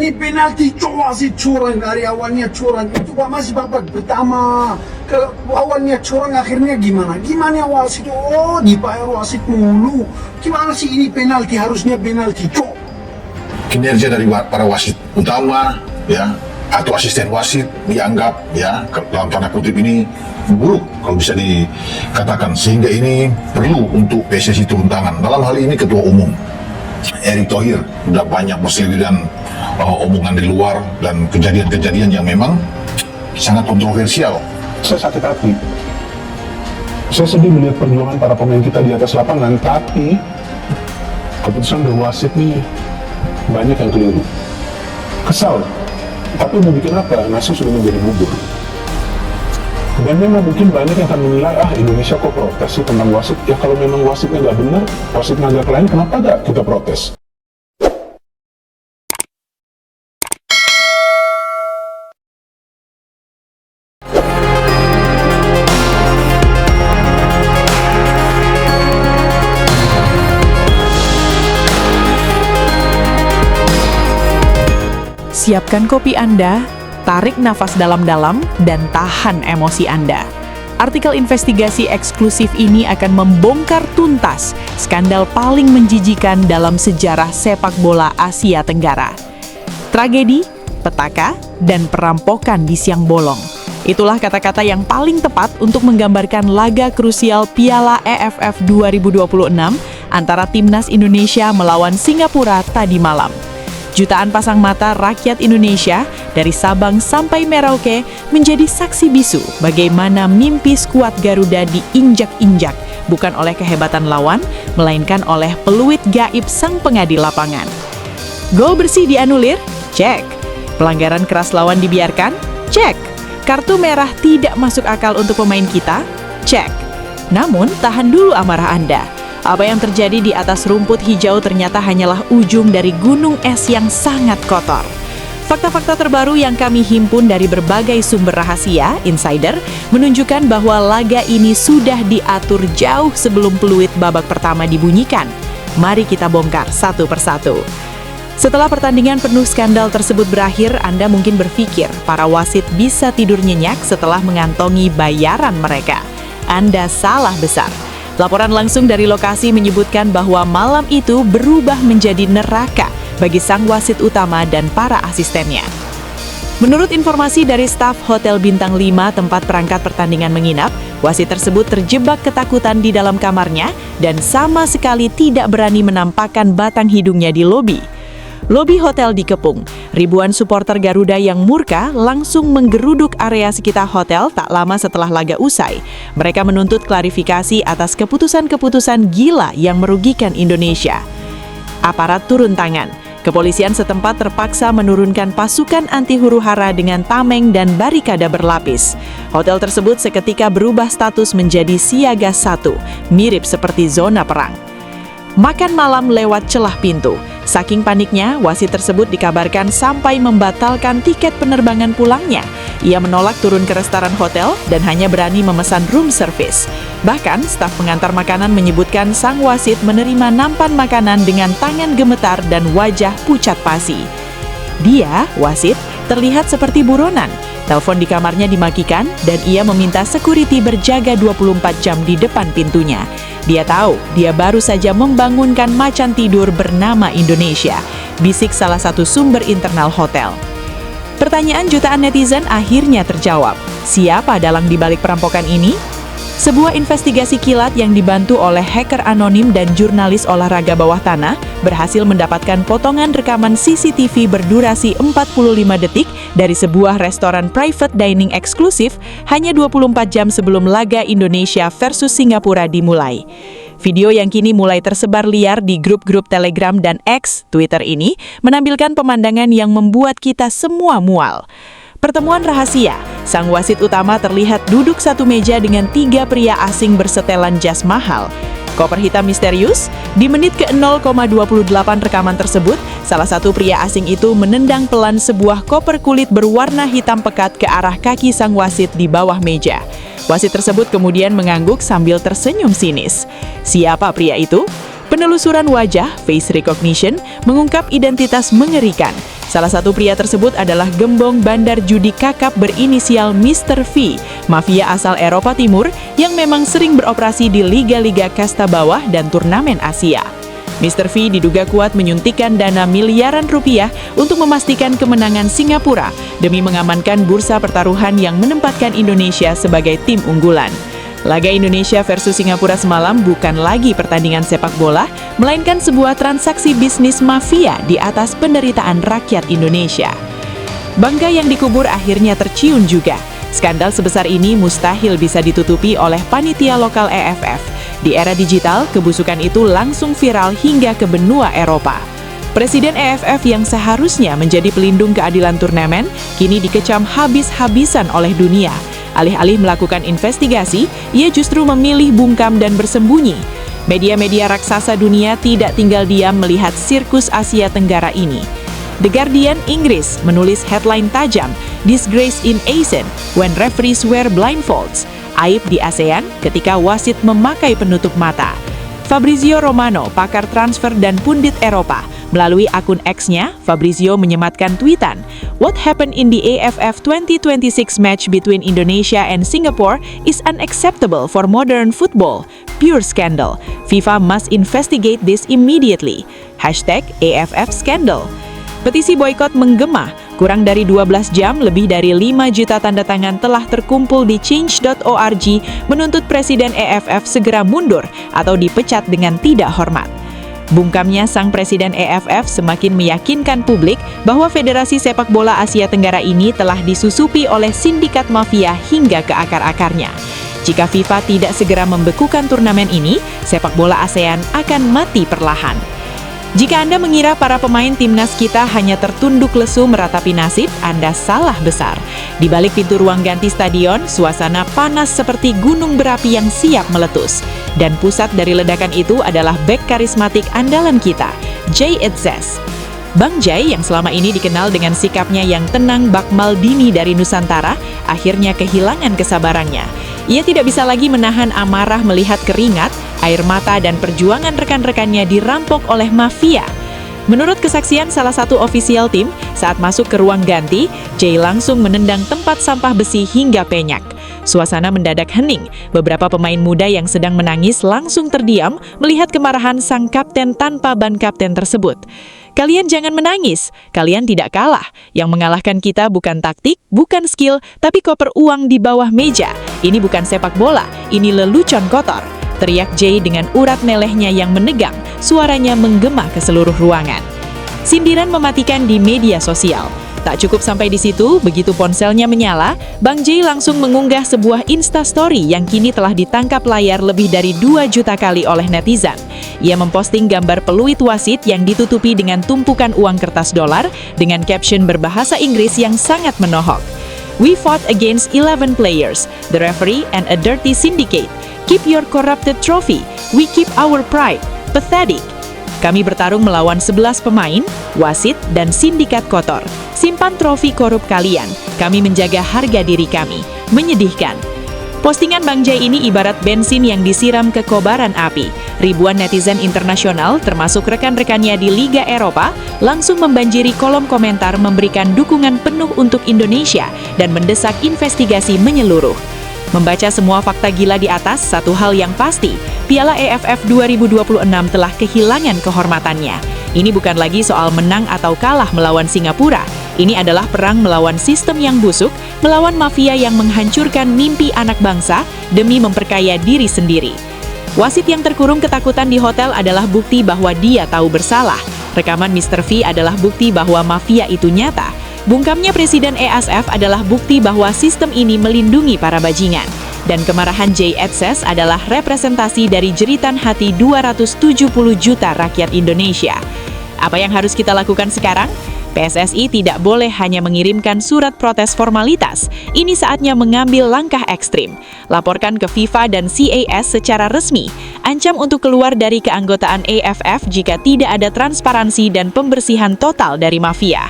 ini penalti wasit curang dari awalnya curang itu Pak, masih babak pertama ke awalnya curang akhirnya gimana wasit dibayar wasit mulu, gimana sih ini penalti, harusnya penalti Kinerja dari para wasit utama ya atau asisten wasit dianggap ya dalam tanda kutip ini buruk kalau bisa dikatakan, sehingga ini perlu untuk PSSI turun tangan. Dalam hal ini Ketua Umum Erick Thohir sudah banyak berseliweran omongan di luar dan kejadian-kejadian yang memang sangat kontroversial. Saya sakit hati. Saya sedih melihat perjuangan para pemain kita di atas lapangan, tapi keputusan dari wasit nih banyak yang keliru. Kesal, tapi mau bikin apa? Nasib sudah menjadi bubur. Dan memang mungkin banyak yang akan menilai, Indonesia kok protes sih tentang wasit? Ya kalau memang wasitnya nggak benar, wasitnya nggak lain, kenapa nggak kita protes? Siapkan kopi Anda, tarik nafas dalam-dalam, dan tahan emosi Anda. Artikel investigasi eksklusif ini akan membongkar tuntas skandal paling menjijikan dalam sejarah sepak bola Asia Tenggara. Tragedi, petaka, dan perampokan di siang bolong. Itulah kata-kata yang paling tepat untuk menggambarkan laga krusial Piala AFF 2026 antara Timnas Indonesia melawan Singapura tadi malam. Jutaan pasang mata rakyat Indonesia dari Sabang sampai Merauke menjadi saksi bisu bagaimana mimpi skuad Garuda diinjak-injak, bukan oleh kehebatan lawan, melainkan oleh peluit gaib sang pengadil lapangan. Gol bersih dianulir? Cek. Pelanggaran keras lawan dibiarkan? Cek. Kartu merah tidak masuk akal untuk pemain kita? Cek. Namun, tahan dulu amarah Anda. Apa yang terjadi di atas rumput hijau ternyata hanyalah ujung dari gunung es yang sangat kotor. Fakta-fakta terbaru yang kami himpun dari berbagai sumber rahasia, insider, menunjukkan bahwa laga ini sudah diatur jauh sebelum peluit babak pertama dibunyikan. Mari kita bongkar satu persatu. Setelah pertandingan penuh skandal tersebut berakhir, Anda mungkin berpikir para wasit bisa tidur nyenyak setelah mengantongi bayaran mereka. Anda salah besar. Laporan langsung dari lokasi menyebutkan bahwa malam itu berubah menjadi neraka bagi sang wasit utama dan para asistennya. Menurut informasi dari staf Hotel Bintang 5 tempat perangkat pertandingan menginap, wasit tersebut terjebak ketakutan di dalam kamarnya dan sama sekali tidak berani menampakkan batang hidungnya di lobi. Lobi hotel dikepung. Ribuan supporter Garuda yang murka langsung menggeruduk area sekitar hotel tak lama setelah laga usai. Mereka menuntut klarifikasi atas keputusan-keputusan gila yang merugikan Indonesia. Aparat turun tangan. Kepolisian setempat terpaksa menurunkan pasukan anti huru-hara dengan tameng dan barikade berlapis. Hotel tersebut seketika berubah status menjadi siaga 1, mirip seperti zona perang. Makan malam lewat celah pintu. Saking paniknya, wasit tersebut dikabarkan sampai membatalkan tiket penerbangan pulangnya. Ia menolak turun ke restoran hotel dan hanya berani memesan room service. Bahkan, staf pengantar makanan menyebutkan sang wasit menerima nampan makanan dengan tangan gemetar dan wajah pucat pasi. Dia, wasit, terlihat seperti buronan. Telepon di kamarnya dimakikan dan ia meminta security berjaga 24 jam di depan pintunya. Dia tahu dia baru saja membangunkan macan tidur bernama Indonesia, bisik salah satu sumber internal hotel. Pertanyaan jutaan netizen akhirnya terjawab. Siapa dalang dibalik perampokan ini? Sebuah investigasi kilat yang dibantu oleh hacker anonim dan jurnalis olahraga bawah tanah berhasil mendapatkan potongan rekaman CCTV berdurasi 45 detik dari sebuah restoran private dining eksklusif hanya 24 jam sebelum laga Indonesia versus Singapura dimulai. Video yang kini mulai tersebar liar di grup-grup Telegram dan X, Twitter ini menampilkan pemandangan yang membuat kita semua mual. Pertemuan rahasia, sang wasit utama terlihat duduk satu meja dengan 3 pria asing bersetelan jas mahal. Koper hitam misterius, di menit ke-0,28 rekaman tersebut, salah satu pria asing itu menendang pelan sebuah koper kulit berwarna hitam pekat ke arah kaki sang wasit di bawah meja. Wasit tersebut kemudian mengangguk sambil tersenyum sinis. Siapa pria itu? Penelusuran wajah, face recognition, mengungkap identitas mengerikan. Salah satu pria tersebut adalah gembong bandar judi kakap berinisial Mr. V, mafia asal Eropa Timur yang memang sering beroperasi di liga-liga kasta bawah dan turnamen Asia. Mr. V diduga kuat menyuntikkan dana miliaran rupiah untuk memastikan kemenangan Singapura demi mengamankan bursa pertaruhan yang menempatkan Indonesia sebagai tim unggulan. Laga Indonesia versus Singapura semalam bukan lagi pertandingan sepak bola, melainkan sebuah transaksi bisnis mafia di atas penderitaan rakyat Indonesia. Bangga yang dikubur akhirnya tercium juga. Skandal sebesar ini mustahil bisa ditutupi oleh panitia lokal EFF. Di era digital, kebusukan itu langsung viral hingga ke benua Eropa. Presiden EFF yang seharusnya menjadi pelindung keadilan turnamen, kini dikecam habis-habisan oleh dunia. Alih-alih melakukan investigasi, ia justru memilih bungkam dan bersembunyi. Media-media raksasa dunia tidak tinggal diam melihat sirkus Asia Tenggara ini. The Guardian Inggris menulis headline tajam, "Disgrace in ASEAN when referees wear blindfolds." Aib di ASEAN ketika wasit memakai penutup mata. Fabrizio Romano, pakar transfer dan pundit Eropa, melalui akun X-nya, Fabrizio menyematkan tweetan, "What happened in the AFF 2026 match between Indonesia and Singapore is unacceptable for modern football. Pure scandal. FIFA must investigate this immediately. #AFF Scandal." Petisi boykot menggema. Kurang dari 12 jam, lebih dari 5 juta tanda tangan telah terkumpul di change.org menuntut Presiden EFF segera mundur atau dipecat dengan tidak hormat. Bungkamnya sang Presiden EFF semakin meyakinkan publik bahwa Federasi Sepak Bola Asia Tenggara ini telah disusupi oleh sindikat mafia hingga ke akar-akarnya. Jika FIFA tidak segera membekukan turnamen ini, sepak bola ASEAN akan mati perlahan. Jika Anda mengira para pemain timnas kita hanya tertunduk lesu meratapi nasib, Anda salah besar. Di balik pintu ruang ganti stadion, suasana panas seperti gunung berapi yang siap meletus. Dan pusat dari ledakan itu adalah bek karismatik andalan kita, Jay Etzes. Bang Jay yang selama ini dikenal dengan sikapnya yang tenang bak Maldini dari Nusantara, akhirnya kehilangan kesabarannya. Ia tidak bisa lagi menahan amarah melihat keringat, air mata dan perjuangan rekan-rekannya dirampok oleh mafia. Menurut kesaksian salah satu ofisial tim, saat masuk ke ruang ganti, Jay langsung menendang tempat sampah besi hingga penyak. Suasana mendadak hening. Beberapa pemain muda yang sedang menangis langsung terdiam melihat kemarahan sang kapten tanpa ban kapten tersebut. "Kalian jangan menangis, kalian tidak kalah. Yang mengalahkan kita bukan taktik, bukan skill, tapi koper uang di bawah meja. Ini bukan sepak bola, ini lelucon kotor," teriak Jay dengan urat melehnya yang menegang, suaranya menggema ke seluruh ruangan. Sindiran mematikan di media sosial. Tak cukup sampai di situ, begitu ponselnya menyala, Bang Jay langsung mengunggah sebuah instastory yang kini telah ditangkap layar lebih dari 2 juta kali oleh netizen. Ia memposting gambar peluit wasit yang ditutupi dengan tumpukan uang kertas dolar dengan caption berbahasa Inggris yang sangat menohok. "We fought against 11 players, the referee and a dirty syndicate. Keep your corrupted trophy. We keep our pride. Pathetic. Kami bertarung melawan 11 pemain, wasit, dan sindikat kotor. Simpan trofi korup kalian. Kami menjaga harga diri kami. Menyedihkan." Postingan Bang Jay ini ibarat bensin yang disiram ke kobaran api. Ribuan netizen internasional, termasuk rekan-rekannya di Liga Eropa, langsung membanjiri kolom komentar memberikan dukungan penuh untuk Indonesia dan mendesak investigasi menyeluruh. Membaca semua fakta gila di atas, satu hal yang pasti, Piala AFF 2026 telah kehilangan kehormatannya. Ini bukan lagi soal menang atau kalah melawan Singapura. Ini adalah perang melawan sistem yang busuk, melawan mafia yang menghancurkan mimpi anak bangsa demi memperkaya diri sendiri. Wasit yang terkurung ketakutan di hotel adalah bukti bahwa dia tahu bersalah. Rekaman Mr. V adalah bukti bahwa mafia itu nyata. Bungkamnya Presiden EASF adalah bukti bahwa sistem ini melindungi para bajingan. Dan kemarahan Jay Etzes adalah representasi dari jeritan hati 270 juta rakyat Indonesia. Apa yang harus kita lakukan sekarang? PSSI tidak boleh hanya mengirimkan surat protes formalitas. Ini saatnya mengambil langkah ekstrim. Laporkan ke FIFA dan CAS secara resmi. Ancam untuk keluar dari keanggotaan AFF jika tidak ada transparansi dan pembersihan total dari mafia.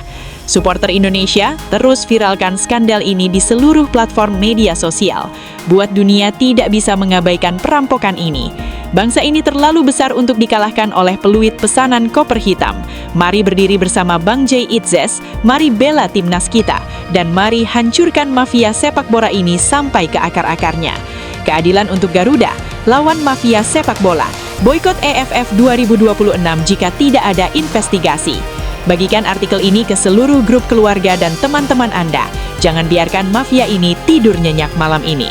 Supporter Indonesia terus viralkan skandal ini di seluruh platform media sosial. Buat dunia tidak bisa mengabaikan perampokan ini. Bangsa ini terlalu besar untuk dikalahkan oleh peluit pesanan koper hitam. Mari berdiri bersama Bang Jay Itzes, mari bela timnas kita, dan mari hancurkan mafia sepak bola ini sampai ke akar-akarnya. Keadilan untuk Garuda, lawan mafia sepak bola. Boykot EFF 2026 jika tidak ada investigasi. Bagikan artikel ini ke seluruh grup keluarga dan teman-teman Anda. Jangan biarkan mafia ini tidur nyenyak malam ini.